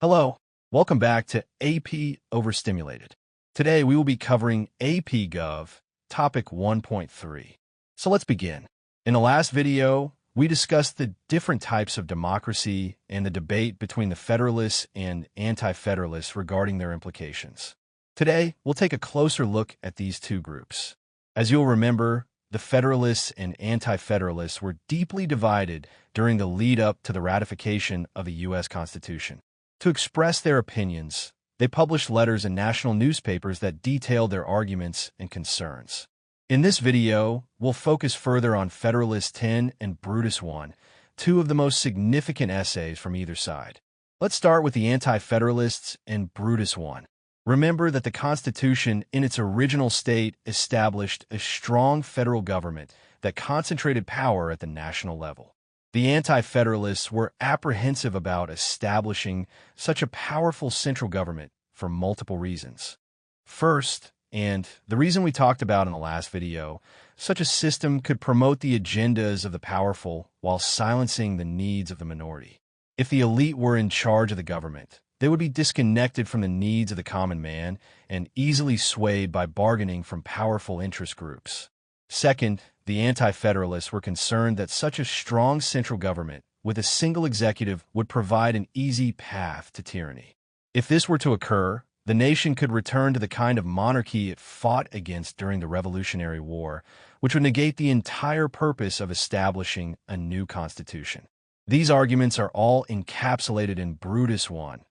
Hello, welcome back to AP Overstimulated. Today we will be covering AP Gov, topic 1.3. So let's begin. In the last video, we discussed the different types of democracy and the debate between the Federalists and Anti-Federalists regarding their implications. Today, we'll take a closer look at these two groups. As you'll remember, the Federalists and Anti-Federalists were deeply divided during the lead-up to the ratification of the U.S. Constitution. To express their opinions, they published letters in national newspapers that detailed their arguments and concerns. In this video, we'll focus further on Federalist 10 and Brutus 1, two of the most significant essays from either side. Let's start with the Anti-Federalists and Brutus 1. Remember that the Constitution, in its original state, established a strong federal government that concentrated power at the national level. The Anti-Federalists were apprehensive about establishing such a powerful central government for multiple reasons. First, and the reason we talked about in the last video, such a system could promote the agendas of the powerful while silencing the needs of the minority. If the elite were in charge of the government, they would be disconnected from the needs of the common man and easily swayed by bargaining from powerful interest groups. Second, the Anti-Federalists were concerned that such a strong central government with a single executive would provide an easy path to tyranny. If this were to occur, the nation could return to the kind of monarchy it fought against during the Revolutionary War, which would negate the entire purpose of establishing a new constitution. These arguments are all encapsulated in Brutus 1,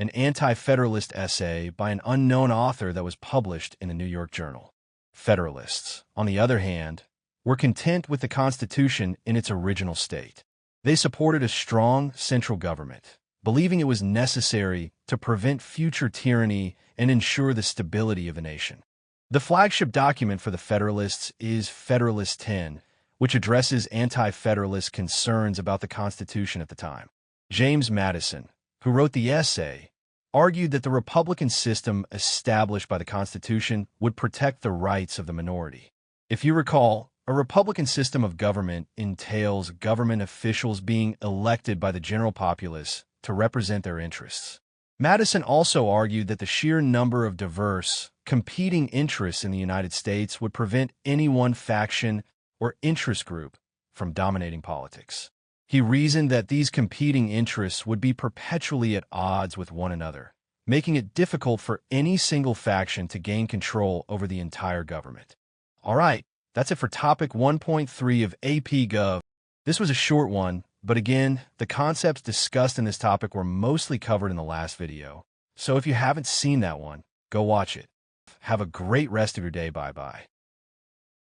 an anti-federalist essay by an unknown author that was published in the New York Journal. Federalists, on the other hand, were content with the Constitution in its original state. They supported a strong central government, believing it was necessary to prevent future tyranny and ensure the stability of the nation. The flagship document for the Federalists is Federalist 10, which addresses anti-federalist concerns about the Constitution at the time. James Madison, who wrote the essay, argued that the Republican system established by the Constitution would protect the rights of the minority. If you recall, a Republican system of government entails government officials being elected by the general populace to represent their interests. Madison also argued that the sheer number of diverse, competing interests in the United States would prevent any one faction or interest group from dominating politics. He reasoned that these competing interests would be perpetually at odds with one another, making it difficult for any single faction to gain control over the entire government. All right, that's it for topic 1.3 of AP Gov. This was a short one, but again, the concepts discussed in this topic were mostly covered in the last video. So if you haven't seen that one, go watch it. Have a great rest of your day. Bye-bye.